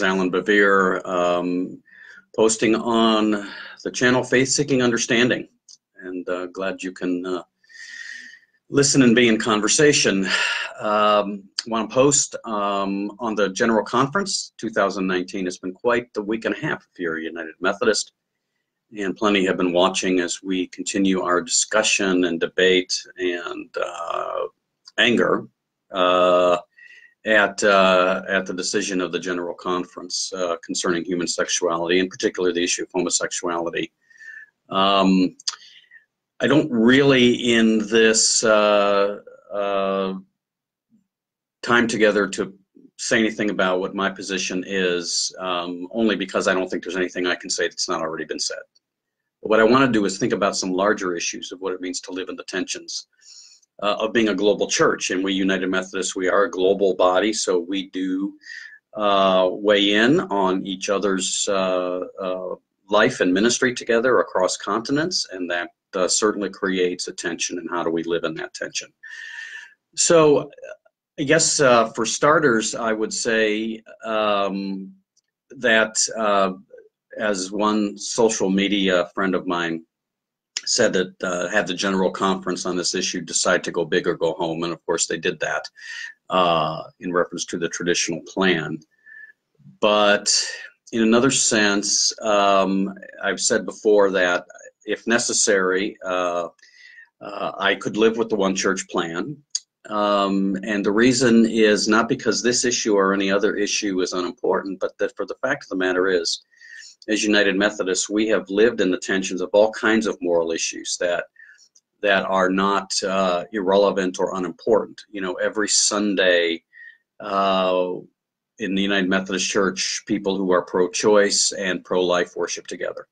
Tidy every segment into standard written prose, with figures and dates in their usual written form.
is Alan Bevere, posting on the channel Faith Seeking Understanding, and glad you can listen and be in conversation. Want to post on the General Conference 2019. It's been quite the week and a half if you're a United Methodist, and plenty have been watching as we continue our discussion and debate and anger at the decision of the General Conference concerning human sexuality, in particular the issue of homosexuality. I don't really, in this time together, to say anything about what my position is, only because I don't think there's anything I can say that's not already been said. But what I want to do is think about some larger issues of what it means to live in the tensions of being a global church. And we United Methodists, we are a global body, so we do weigh in on each other's life and ministry together across continents, and that certainly creates a tension. And how do we live in that tension? So I guess for starters, I would say that as one social media friend of mine said, that had the General Conference on this issue decide to go big or go home, and of course they did that in reference to the traditional plan. But in another sense, I've said before that if necessary, I could live with the one church plan. And the reason is not because this issue or any other issue is unimportant, but that for the fact of the matter is, as United Methodists, we have lived in the tensions of all kinds of moral issues that are not irrelevant or unimportant. You know, every Sunday in the United Methodist Church, people who are pro-choice and pro-life worship together.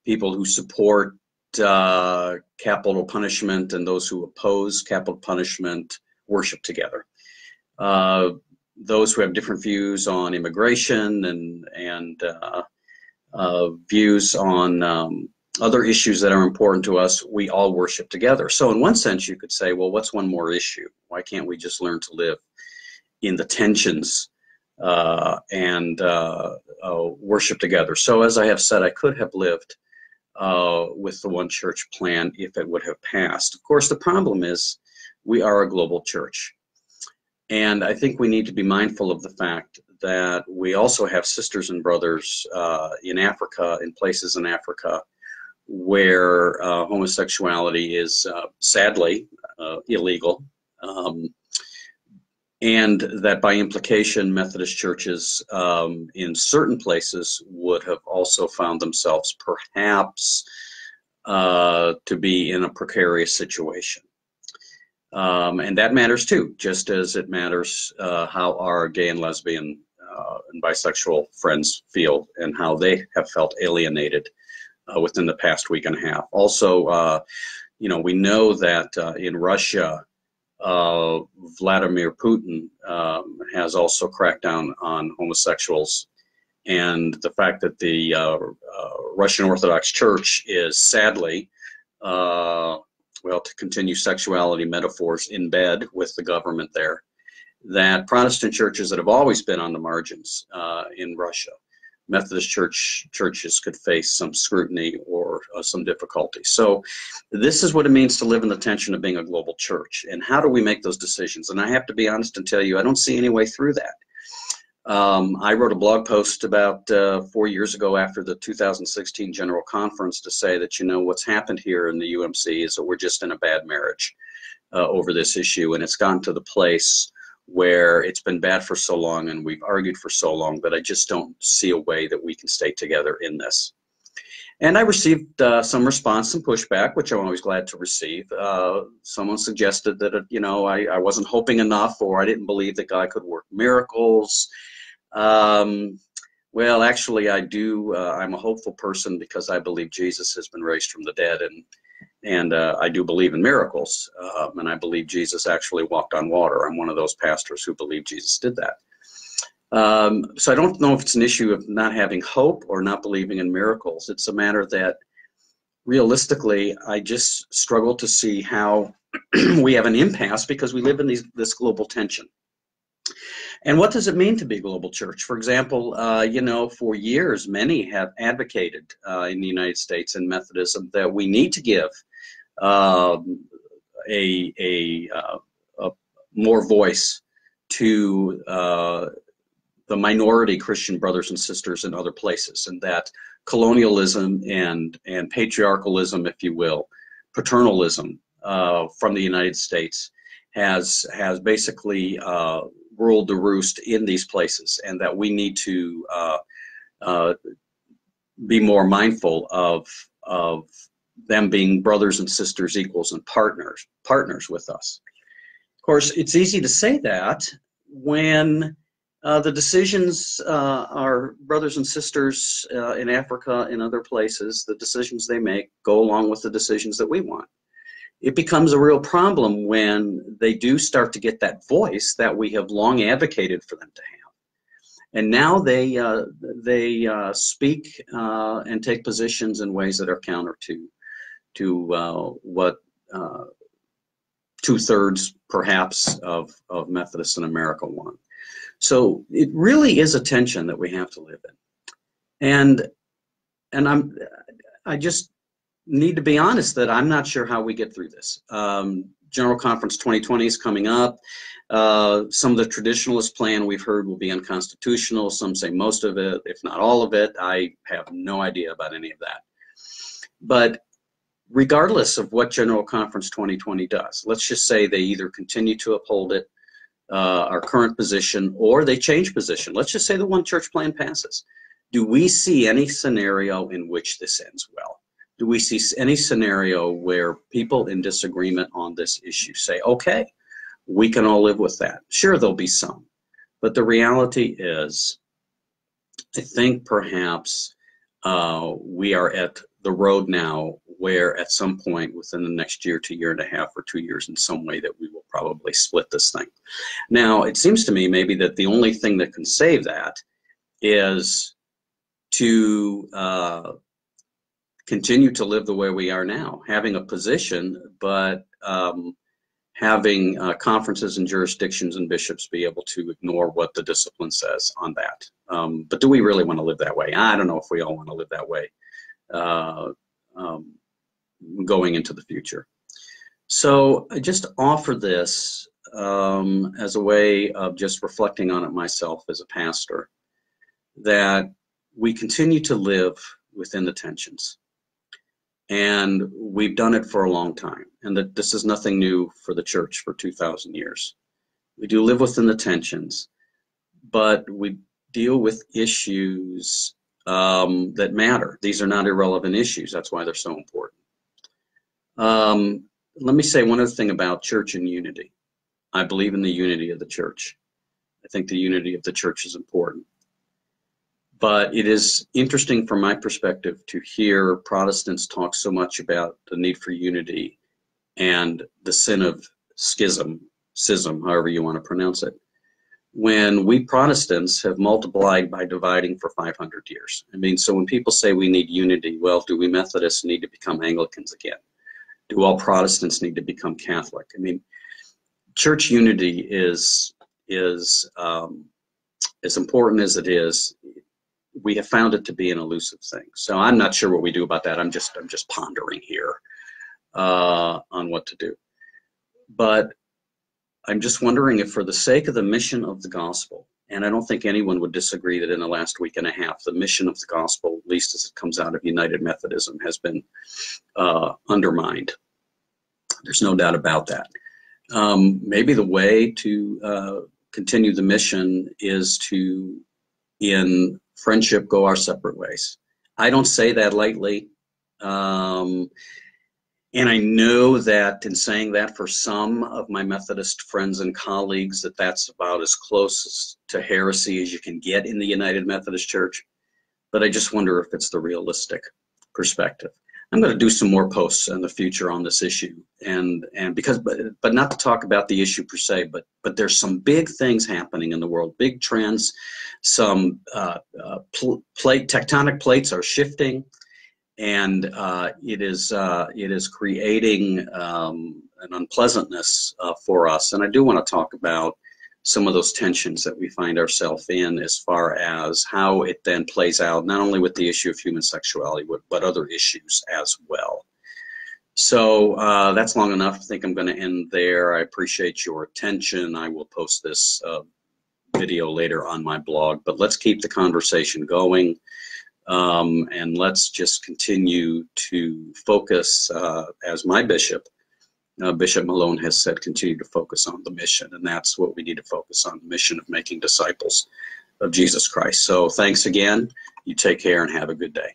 People who support capital punishment and those who oppose capital punishment worship together. Those who have different views on immigration and views on other issues that are important to us, we all worship together. So in one sense, you could say, well, what's one more issue? Why can't we just learn to live in the tensions and worship together? So as I have said, I could have lived with the one church plan if it would have passed. Of course, the problem is we are a global church. And I think we need to be mindful of the fact that we also have sisters and brothers in Africa, in places in Africa, where homosexuality is sadly illegal. And that by implication, Methodist churches in certain places would have also found themselves perhaps to be in a precarious situation. And that matters too, just as it matters how our gay and lesbian and bisexual friends feel and how they have felt alienated within the past week and a half. Also, you know, we know that in Russia, Vladimir Putin has also cracked down on homosexuals, and the fact that the Russian Orthodox Church is sadly, well, to continue sexuality metaphors, in bed with the government there, that Protestant churches that have always been on the margins in Russia, Methodist churches could face some scrutiny or some difficulty. So this is what it means to live in the tension of being a global church. And how do we make those decisions? And I have to be honest and tell you, I don't see any way through that. I wrote a blog post about 4 years ago after the 2016 General Conference to say that, you know, what's happened here in the UMC is that we're just in a bad marriage over this issue. And it's gotten to the place where it's been bad for so long and we've argued for so long that I just don't see a way that we can stay together in this. And I received some response, some pushback, which I'm always glad to receive. Someone suggested that, you know, I wasn't hoping enough, or I didn't believe that God could work miracles. Well, actually, I do. I'm a hopeful person because I believe Jesus has been raised from the dead, and I do believe in miracles, and I believe Jesus actually walked on water. I'm one of those pastors who believe Jesus did that. So I don't know if it's an issue of not having hope or not believing in miracles. It's a matter that realistically, I just struggle to see how we have an impasse because we live in this global tension. And what does it mean to be a global church? For example, you know, for years, many have advocated in the United States in Methodism that we need to give um, a more voice to the minority Christian brothers and sisters in other places, and that colonialism and patriarchalism, if you will, paternalism from the United States has basically ruled the roost in these places, and that we need to be more mindful of them being brothers and sisters, equals, and partners with us. Of course, it's easy to say that when the decisions our brothers and sisters in Africa and other places, the decisions they make go along with the decisions that we want. It becomes a real problem when they do start to get that voice that we have long advocated for them to have. And now they speak and take positions in ways that are counter to what two-thirds perhaps of Methodists in America want. So it really is a tension that we have to live in. And I just need to be honest that I'm not sure how we get through this. General Conference 2020 is coming up. Some of the traditionalist plan we've heard will be unconstitutional. Some say most of it, if not all of it. I have no idea about any of that. But regardless of what General Conference 2020 does, let's just say they either continue to uphold it, our current position, or they change position. Let's just say the one church plan passes. Do we see any scenario in which this ends well? Do we see any scenario where people in disagreement on this issue say, okay, we can all live with that? Sure, there'll be some. But the reality is, I think perhaps we are at the road now where at some point within the next year to year and a half or 2 years in some way that we will probably split this thing. Now, it seems to me maybe that the only thing that can save that is to continue to live the way we are now, having a position, but having conferences and jurisdictions and bishops be able to ignore what the discipline says on that. But do we really want to live that way? I don't know if we all want to live that way going into the future. So I just offer this as a way of just reflecting on it myself as a pastor, that we continue to live within the tensions. And we've done it for a long time, and that this is nothing new for the church for 2,000 years. We do live within the tensions, but we deal with issues that matter. These are not irrelevant issues. That's why they're so important. Let me say one other thing about church and unity. I believe in the unity of the church. I think the unity of the church is important. But it is interesting from my perspective to hear Protestants talk so much about the need for unity and the sin of schism, however you want to pronounce it, when we Protestants have multiplied by dividing for 500 years. I mean, so when people say we need unity, well, do we Methodists need to become Anglicans again? Do all Protestants need to become Catholic? I mean, church unity is as important as it is. We have found it to be an elusive thing. So I'm not sure what we do about that. I'm just pondering here on what to do. But I'm just wondering if, for the sake of the mission of the gospel, and I don't think anyone would disagree that in the last week and a half, the mission of the gospel, at least as it comes out of United Methodism, has been undermined. There's no doubt about that. Maybe the way to continue the mission is to, in friendship, go our separate ways. I don't say that lightly. And I know that in saying that, for some of my Methodist friends and colleagues, that that's about as close to heresy as you can get in the United Methodist Church. But I just wonder if it's the realistic perspective. I'm going to do some more posts in the future on this issue, and because, but not to talk about the issue per se, but there's some big things happening in the world, big trends. Some tectonic plates are shifting, and it is creating an unpleasantness for us. And I do want to talk about some of those tensions that we find ourselves in as far as how it then plays out, not only with the issue of human sexuality, but other issues as well. So that's long enough. I think I'm going to end there. I appreciate your attention. I will post this video later on my blog, but let's keep the conversation going, and let's just continue to focus, as my bishop, Bishop Malone has said, continue to focus on the mission, and that's what we need to focus on, the mission of making disciples of Jesus Christ. So thanks again. You take care and have a good day.